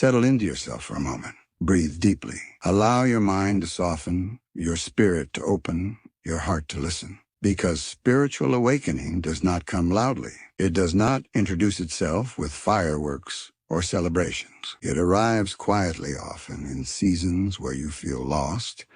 Settle into yourself for a moment. Breathe deeply. Allow your mind to soften, your spirit to open, your heart to listen. Because spiritual awakening does not come loudly. It does not introduce itself with fireworks or celebrations. It arrives quietly, often in seasons where you feel lost,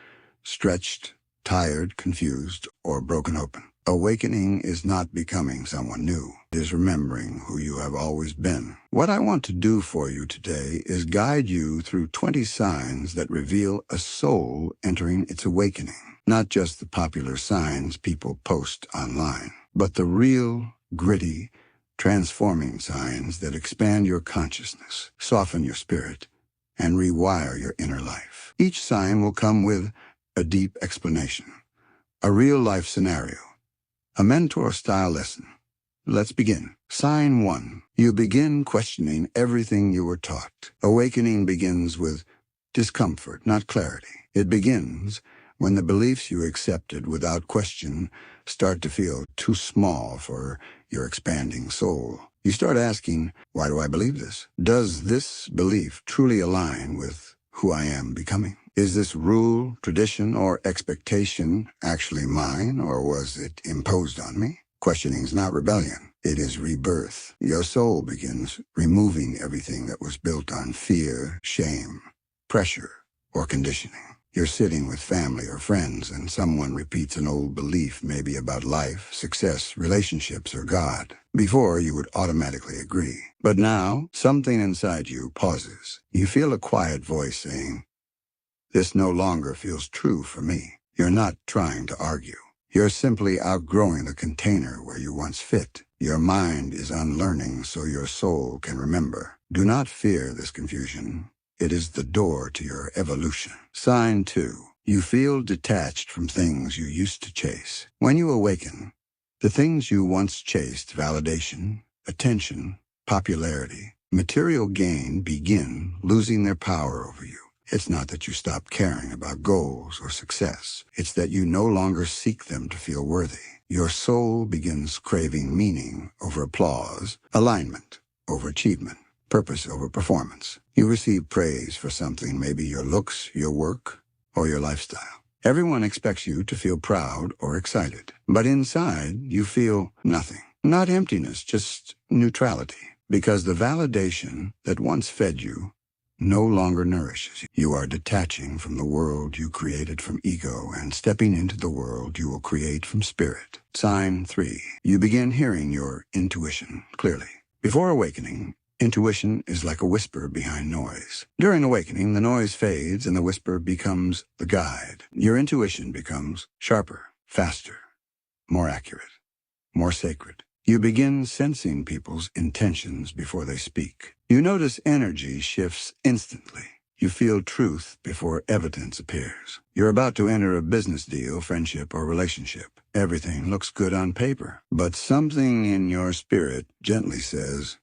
stretched, tired, confused, or broken open. Awakening is not becoming someone new. It is remembering who you have always been. What I want to do for you today is guide you through 20 signs that reveal a soul entering its awakening. Not just the popular signs people post online, but the real, gritty, transforming signs that expand your consciousness, soften your spirit, and rewire your inner life. Each sign will come with a deep explanation, a real-life scenario, a mentor-style lesson. Let's begin. Sign 1. You begin questioning everything you were taught. Awakening begins with discomfort, not clarity. It begins when the beliefs you accepted without question start to feel too small for your expanding soul. You start asking, why do I believe this? Does this belief truly align with who I am becoming? Is this rule, tradition, or expectation actually mine, or was it imposed on me? Questioning is not rebellion. It is rebirth. Your soul begins removing everything that was built on fear, shame, pressure, or conditioning. You're sitting with family or friends, and someone repeats an old belief, maybe about life, success, relationships, or God. Before, you would automatically agree. But now, something inside you pauses. You feel a quiet voice saying, "This no longer feels true for me." You're not trying to argue. You're simply outgrowing the container where you once fit. Your mind is unlearning so your soul can remember. Do not fear this confusion. It is the door to your evolution. Sign 2. You feel detached from things you used to chase. When you awaken, the things you once chased, validation, attention, popularity, material gain, begin losing their power over you. It's not that you stop caring about goals or success. It's that you no longer seek them to feel worthy. Your soul begins craving meaning over applause, alignment over achievement, purpose over performance. You receive praise for something, maybe your looks, your work, or your lifestyle. Everyone expects you to feel proud or excited. But inside, you feel nothing. Not emptiness, just neutrality. Because the validation that once fed you no longer nourishes you. You are detaching from the world you created from ego and stepping into the world you will create from spirit. Sign 3. You begin hearing your intuition clearly. Before awakening, intuition is like a whisper behind noise. During awakening, the noise fades and the whisper becomes the guide. Your intuition becomes sharper, faster, more accurate, more sacred. You begin sensing people's intentions before they speak. You notice energy shifts instantly. You feel truth before evidence appears. You're about to enter a business deal, friendship, or relationship. Everything looks good on paper, but something in your spirit gently says,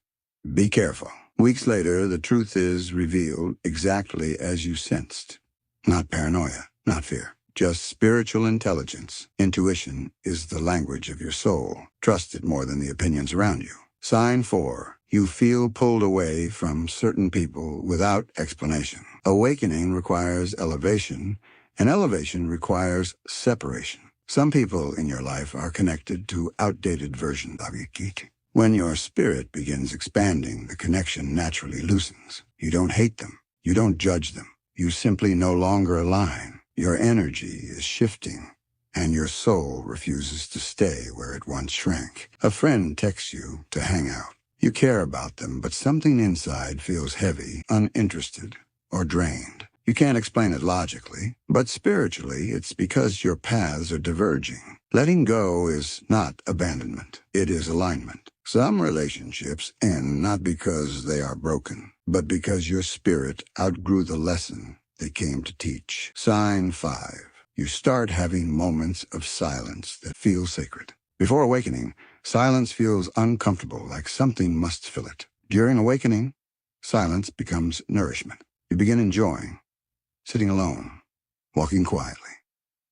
be careful. Weeks later, the truth is revealed exactly as you sensed. Not paranoia, not fear. Just spiritual intelligence. Intuition is the language of your soul. Trust it more than the opinions around you. Sign 4. You feel pulled away from certain people without explanation. Awakening requires elevation, and elevation requires separation. Some people in your life are connected to outdated versions of you. When your spirit begins expanding, the connection naturally loosens. You don't hate them. You don't judge them. You simply no longer align. Your energy is shifting, and your soul refuses to stay where it once shrank. A friend texts you to hang out. You care about them, but something inside feels heavy, uninterested, or drained. You can't explain it logically, but spiritually, it's because your paths are diverging. Letting go is not abandonment. It is alignment. Some relationships end not because they are broken, but because your spirit outgrew the lesson they came to teach. Sign 5. You start having moments of silence that feel sacred. Before awakening, silence feels uncomfortable, like something must fill it. During awakening, silence becomes nourishment. You begin enjoying sitting alone, walking quietly,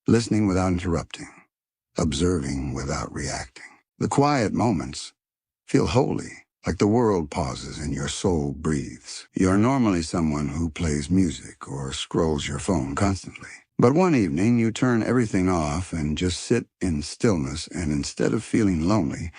listening without interrupting, observing without reacting. The quiet moments feel holy. like the world pauses and your soul breathes. You're normally someone who plays music or scrolls your phone constantly. But one evening, you turn everything off and just sit in stillness, and instead of feeling lonely,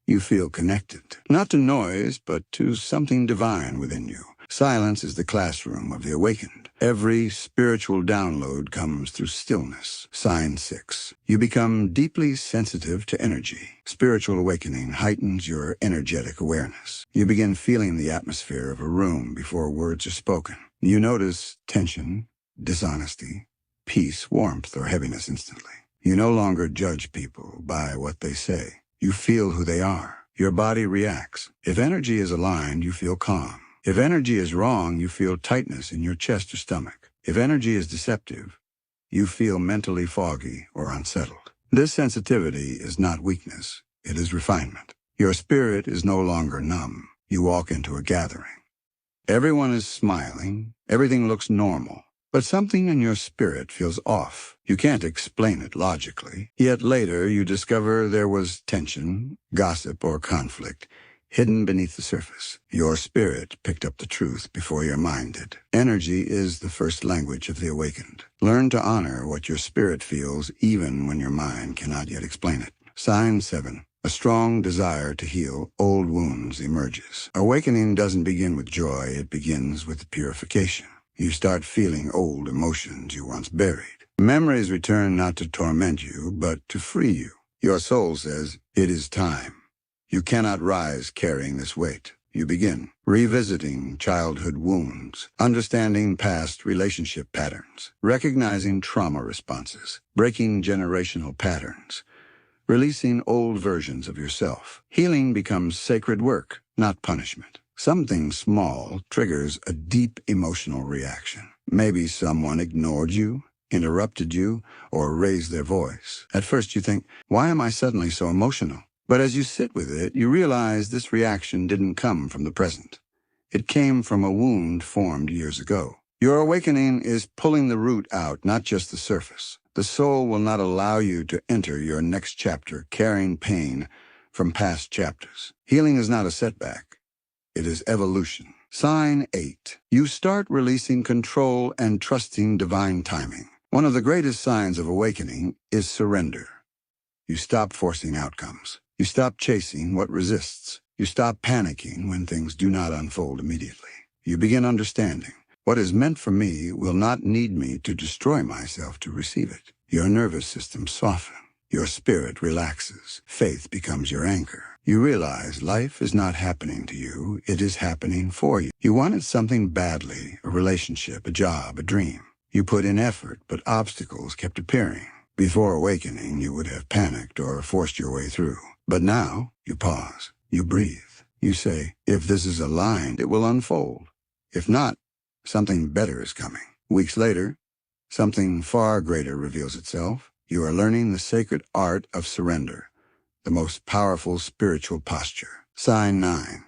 you feel connected, not to noise, but to something divine within you. Silence is the classroom of the awakened. Every spiritual download comes through stillness. Sign 6. You become deeply sensitive to energy. Spiritual awakening heightens your energetic awareness. You begin feeling the atmosphere of a room before words are spoken. You notice tension, dishonesty, peace, warmth, or heaviness instantly. You no longer judge people by what they say. You feel who they are. Your body reacts. If energy is aligned, you feel calm. If energy is wrong, you feel tightness in your chest or stomach. If energy is deceptive, you feel mentally foggy or unsettled. This sensitivity is not weakness. It is refinement. Your spirit is no longer numb. You walk into a gathering. Everyone is smiling. Everything looks normal. But something in your spirit feels off. You can't explain it logically. Yet later you discover there was tension, gossip, or conflict hidden beneath the surface. Your spirit picked up the truth before your mind did. Energy is the first language of the awakened. Learn to honor what your spirit feels even when your mind cannot yet explain it. Sign 7. A strong desire to heal old wounds emerges. Awakening doesn't begin with joy, it begins with purification. You start feeling old emotions you once buried. Memories return not to torment you, but to free you. Your soul says, "It is time." You cannot rise carrying this weight. You begin revisiting childhood wounds, understanding past relationship patterns, recognizing trauma responses, breaking generational patterns, releasing old versions of yourself. Healing becomes sacred work, not punishment. Something small triggers a deep emotional reaction. Maybe someone ignored you, interrupted you, or raised their voice. At first you think, why am I suddenly so emotional? But as you sit with it, you realize this reaction didn't come from the present. It came from a wound formed years ago. Your awakening is pulling the root out, not just the surface. The soul will not allow you to enter your next chapter carrying pain from past chapters. Healing is not a setback. It is evolution. Sign 8. You start releasing control and trusting divine timing. One of the greatest signs of awakening is surrender. You stop forcing outcomes. You stop chasing what resists. You stop panicking when things do not unfold immediately. You begin understanding. What is meant for me will not need me to destroy myself to receive it. Your nervous system softens. Your spirit relaxes. Faith becomes your anchor. You realize life is not happening to you, it is happening for you. You wanted something badly, a relationship, a job, a dream. You put in effort, but obstacles kept appearing. Before awakening, you would have panicked or forced your way through. But now, you pause. You breathe. You say, if this is aligned, it will unfold. If not, something better is coming. Weeks later, something far greater reveals itself. You are learning the sacred art of surrender, the most powerful spiritual posture. Sign 9.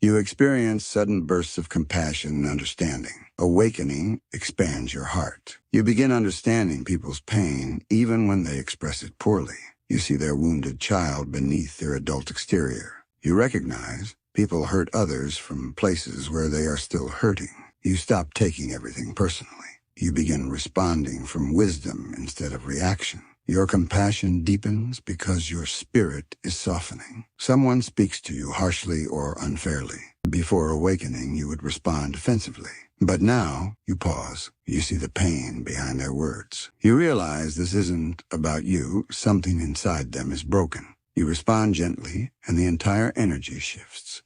You experience sudden bursts of compassion and understanding. Awakening expands your heart. You begin understanding people's pain even when they express it poorly. You see their wounded child beneath their adult exterior. You recognize people hurt others from places where they are still hurting. You stop taking everything personally. You begin responding from wisdom instead of reaction. Your compassion deepens because your spirit is softening. Someone speaks to you harshly or unfairly. Before awakening, you would respond defensively. But now, you pause. You see the pain behind their words. You realize this isn't about you. Something inside them is broken. You respond gently, and the entire energy shifts.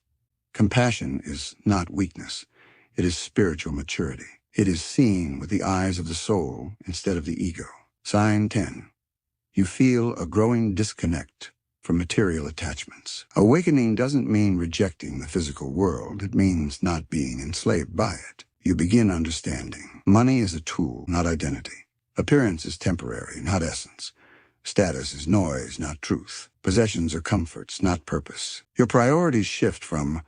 Compassion is not weakness. It is spiritual maturity. It is seen with the eyes of the soul instead of the ego. Sign 10. You feel a growing disconnect from material attachments. Awakening doesn't mean rejecting the physical world. It means not being enslaved by it. You begin understanding. Money is a tool, not identity. Appearance is temporary, not essence. Status is noise, not truth. Possessions are comforts, not purpose. Your priorities shift from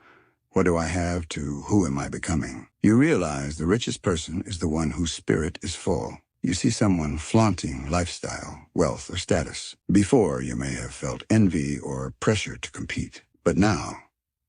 what do I have to who am I becoming? You realize the richest person is the one whose spirit is full. You see someone flaunting lifestyle, wealth, or status. Before, you may have felt envy or pressure to compete. But now,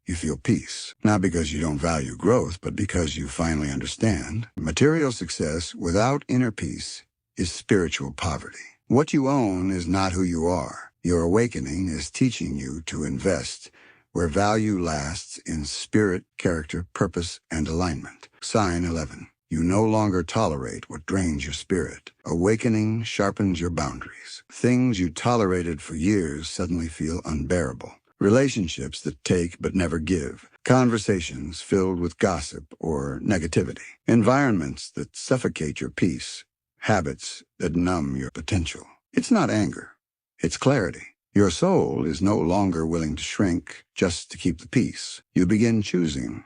you feel peace. Not because you don't value growth, but because you finally understand. Material success without inner peace is spiritual poverty. What you own is not who you are. Your awakening is teaching you to invest where value lasts in spirit, character, purpose, and alignment. Sign 11. You no longer tolerate what drains your spirit. Awakening sharpens your boundaries. Things you tolerated for years suddenly feel unbearable. Relationships that take but never give. Conversations filled with gossip or negativity. Environments that suffocate your peace. Habits that numb your potential. It's not anger. It's clarity. Your soul is no longer willing to shrink just to keep the peace. You begin choosing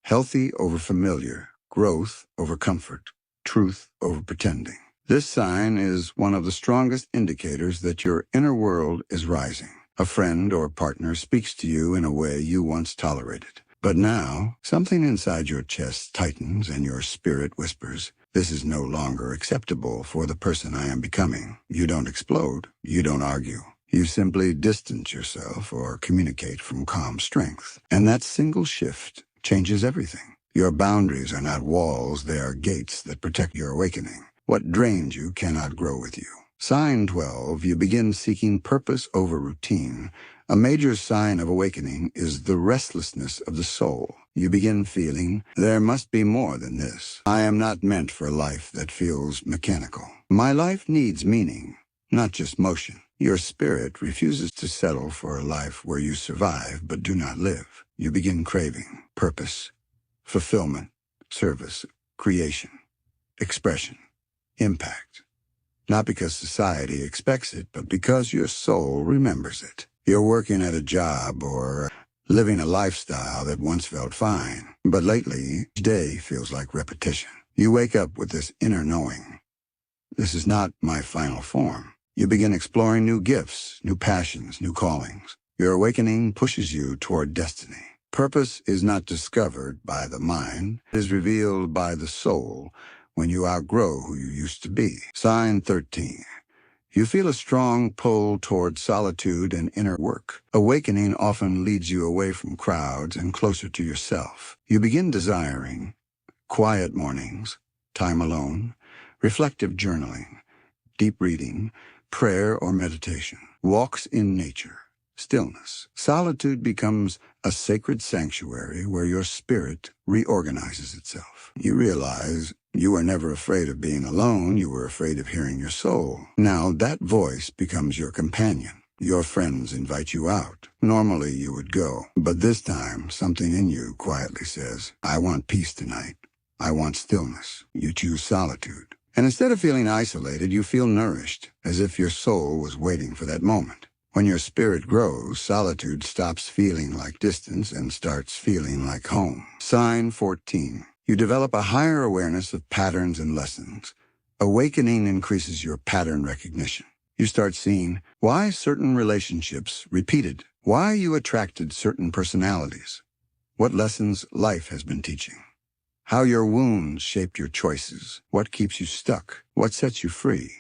healthy over familiar, growth over comfort, truth over pretending. This sign is one of the strongest indicators that your inner world is rising. A friend or partner speaks to you in a way you once tolerated. But now, something inside your chest tightens and your spirit whispers, "This is no longer acceptable for the person I am becoming." You don't explode. You don't argue. You simply distance yourself or communicate from calm strength. And that single shift changes everything. Your boundaries are not walls, they are gates that protect your awakening. What drains you cannot grow with you. Sign 12, you begin seeking purpose over routine. A major sign of awakening is the restlessness of the soul. You begin feeling, there must be more than this. I am not meant for a life that feels mechanical. My life needs meaning, not just motion. Your spirit refuses to settle for a life where you survive but do not live. You begin craving purpose, fulfillment, service, creation, expression, impact. Not because society expects it, but because your soul remembers it. You're working at a job or living a lifestyle that once felt fine, but lately, each day feels like repetition. You wake up with this inner knowing. This is not my final form. You begin exploring new gifts, new passions, new callings. Your awakening pushes you toward destiny. Purpose is not discovered by the mind, it is revealed by the soul when you outgrow who you used to be. Sign 13. You feel a strong pull toward solitude and inner work. Awakening often leads you away from crowds and closer to yourself. You begin desiring quiet mornings, time alone, reflective journaling, deep reading, prayer or meditation, walks in nature, stillness. Solitude becomes a sacred sanctuary where your spirit reorganizes itself. You realize you were never afraid of being alone, you were afraid of hearing your soul. Now that voice becomes your companion. Your friends invite you out. Normally you would go, but this time something in you quietly says, I want peace tonight. I want stillness. You choose solitude. And instead of feeling isolated, you feel nourished, as if your soul was waiting for that moment. When your spirit grows, solitude stops feeling like distance and starts feeling like home. Sign 14. You develop a higher awareness of patterns and lessons. Awakening increases your pattern recognition. You start seeing why certain relationships repeated, why you attracted certain personalities, what lessons life has been teaching, how your wounds shaped your choices, what keeps you stuck, what sets you free.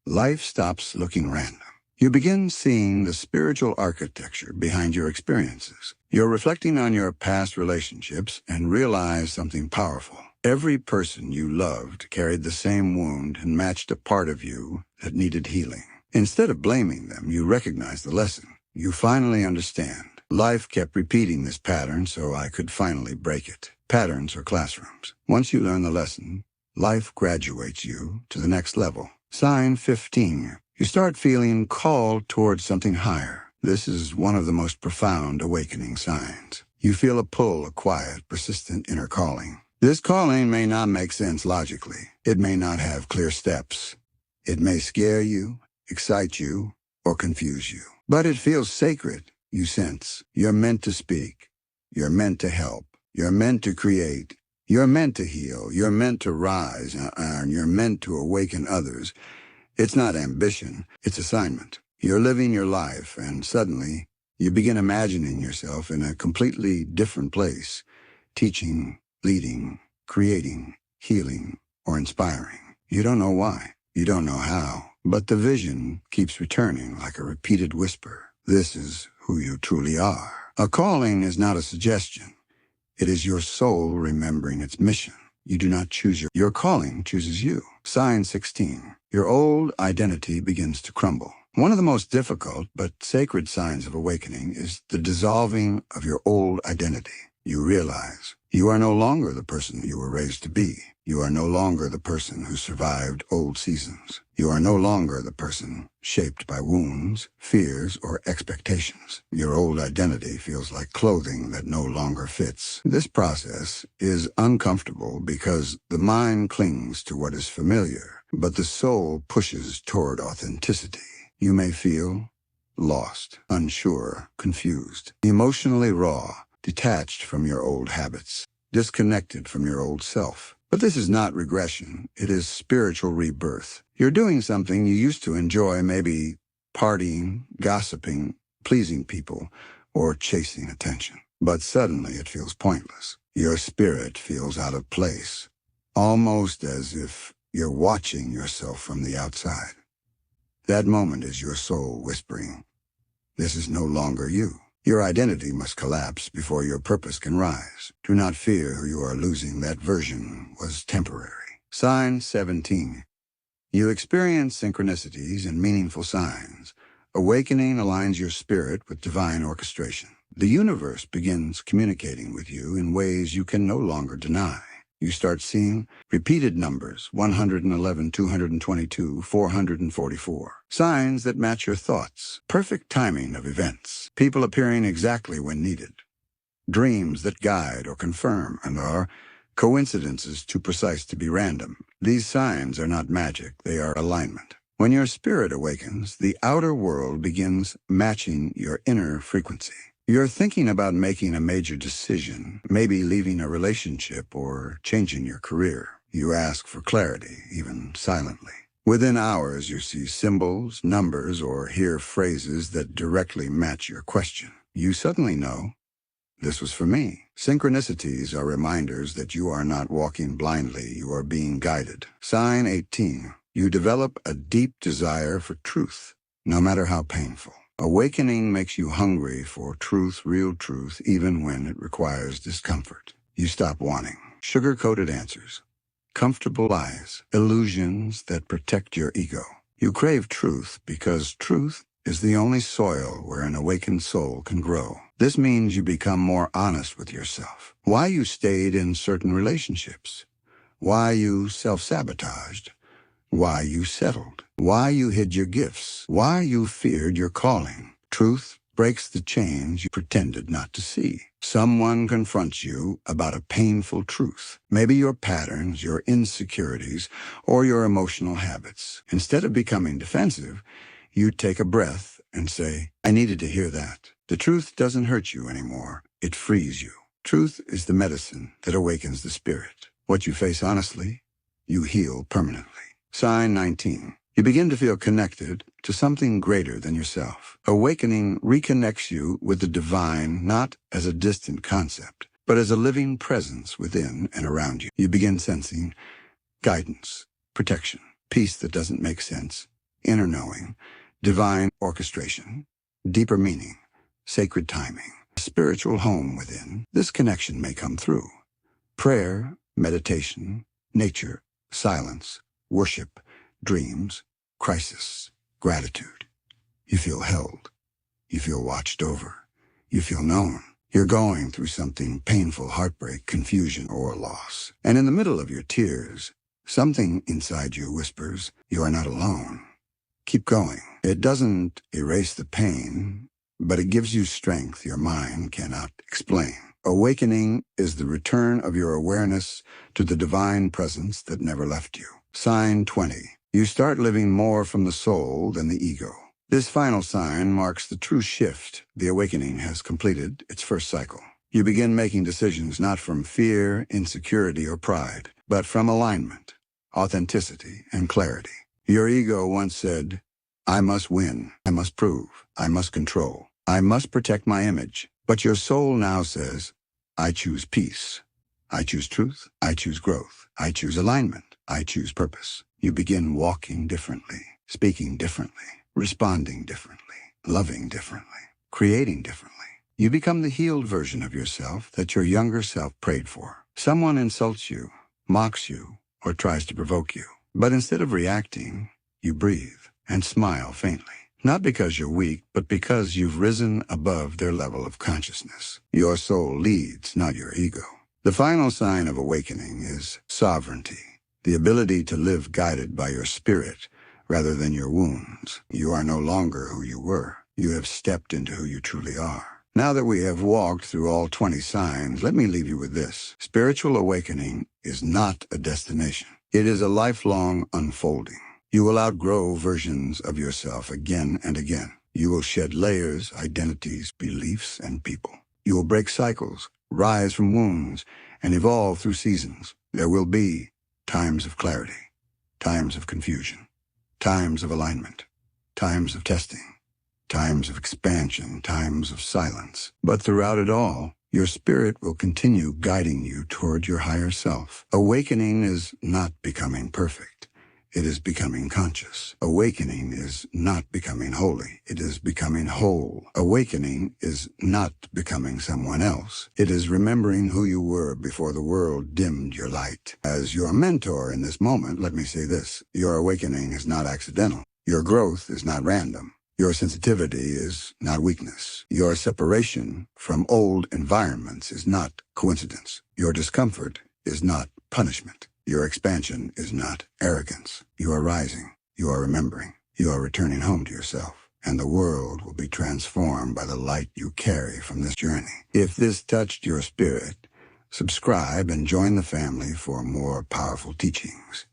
Life stops looking random. You begin seeing the spiritual architecture behind your experiences. You're reflecting on your past relationships and realize something powerful. Every person you loved carried the same wound and matched a part of you that needed healing. Instead of blaming them, you recognize the lesson. You finally understand. Life kept repeating this pattern so I could finally break it. Patterns are classrooms. Once you learn the lesson, life graduates you to the next level. Sign 15. You start feeling called towards something higher. This is one of the most profound awakening signs. You feel a pull, a quiet, persistent inner calling. This calling may not make sense logically. It may not have clear steps. It may scare you, excite you, or confuse you. But it feels sacred. You sense you're meant to speak. You're meant to help. You're meant to create. You're meant to heal. You're meant to rise, and you're meant to awaken others. It's not ambition, it's assignment. You're living your life, and suddenly, you begin imagining yourself in a completely different place, teaching, leading, creating, healing, or inspiring. You don't know why, you don't know how, but the vision keeps returning like a repeated whisper. This is who you truly are. A calling is not a suggestion. It is your soul remembering its mission. You do not choose your calling chooses you. Sign 16. Your old identity begins to crumble. One of the most difficult but sacred signs of awakening is the dissolving of your old identity. You realize you are no longer the person you were raised to be. You are no longer the person who survived old seasons. You are no longer the person shaped by wounds, fears, or expectations. Your old identity feels like clothing that no longer fits. This process is uncomfortable because the mind clings to what is familiar, but the soul pushes toward authenticity. You may feel lost, unsure, confused, emotionally raw, detached from your old habits, disconnected from your old self. But this is not regression. It is spiritual rebirth. You're doing something you used to enjoy, maybe partying, gossiping, pleasing people, or chasing attention. But suddenly it feels pointless. Your spirit feels out of place, almost as if you're watching yourself from the outside. That moment is your soul whispering, "This is no longer you." Your identity must collapse before your purpose can rise. Do not fear who you are losing. That version was temporary. Sign 17. You experience synchronicities and meaningful signs. Awakening aligns your spirit with divine orchestration. The universe begins communicating with you in ways you can no longer deny. You start seeing repeated numbers, 111, 222, 444. Signs that match your thoughts. Perfect timing of events. People appearing exactly when needed. Dreams that guide or confirm and are coincidences too precise to be random. These signs are not magic, they are alignment. When your spirit awakens, the outer world begins matching your inner frequency. You're thinking about making a major decision, maybe leaving a relationship or changing your career. You ask for clarity, even silently. Within hours, you see symbols, numbers, or hear phrases that directly match your question. You suddenly know, this was for me. Synchronicities are reminders that you are not walking blindly, you are being guided. Sign 18. You develop a deep desire for truth, no matter how painful. Awakening makes you hungry for truth, real truth, even when it requires discomfort. You stop wanting sugar-coated answers, comfortable lies, illusions that protect your ego. You crave truth because truth is the only soil where an awakened soul can grow. This means you become more honest with yourself. Why you stayed in certain relationships, why you self-sabotaged, why you settled, why you hid your gifts, why you feared your calling. Truth breaks the chains you pretended not to see. Someone confronts you about a painful truth, maybe your patterns, your insecurities, or your emotional habits. Instead of becoming defensive, you take a breath and say, I needed to hear that. The truth doesn't hurt you anymore. It frees you. Truth is the medicine that awakens the spirit. What you face honestly, you heal permanently. Sign 19. You begin to feel connected to something greater than yourself. Awakening reconnects you with the divine, not as a distant concept, but as a living presence within and around you. You begin sensing guidance, protection, peace that doesn't make sense, inner knowing, divine orchestration, deeper meaning, sacred timing, a spiritual home within. This connection may come through prayer, meditation, nature, silence, worship, dreams, crisis, gratitude. You feel held. You feel watched over. You feel known. You're going through something painful, heartbreak, confusion, or loss. And in the middle of your tears, something inside you whispers, you are not alone. Keep going. It doesn't erase the pain, but it gives you strength your mind cannot explain. Awakening is the return of your awareness to the divine presence that never left you. Sign 20. You start living more from the soul than the ego. This final sign marks the true shift. The awakening has completed its first cycle. You begin making decisions not from fear, insecurity, or pride, but from alignment, authenticity, and clarity. Your ego once said, I must win, I must prove, I must control, I must protect my image. But your soul now says, I choose peace, I choose truth, I choose growth, I choose alignment, I choose purpose. You begin walking differently, speaking differently, responding differently, loving differently, creating differently. You become the healed version of yourself that your younger self prayed for. Someone insults you, mocks you, or tries to provoke you. But instead of reacting, you breathe and smile faintly. Not because you're weak, but because you've risen above their level of consciousness. Your soul leads, not your ego. The final sign of awakening is sovereignty, the ability to live guided by your spirit rather than your wounds. You are no longer who you were. You have stepped into who you truly are. Now that we have walked through all 20 signs, let me leave you with this. Spiritual awakening is not a destination. It is a lifelong unfolding. You will outgrow versions of yourself again and again. You will shed layers, identities, beliefs, and people. You will break cycles, rise from wounds, and evolve through seasons. There will be times of clarity, times of confusion, times of alignment, times of testing, times of expansion, times of silence. But throughout it all, your spirit will continue guiding you toward your higher self. Awakening is not becoming perfect. It is becoming conscious. Awakening is not becoming holy. It is becoming whole. Awakening is not becoming someone else. It is remembering who you were before the world dimmed your light. As your mentor in this moment, let me say this. Your awakening is not accidental. Your growth is not random. Your sensitivity is not weakness. Your separation from old environments is not coincidence. Your discomfort is not punishment. Your expansion is not arrogance. You are rising. You are remembering. You are returning home to yourself. And the world will be transformed by the light you carry from this journey. If this touched your spirit, subscribe and join the family for more powerful teachings.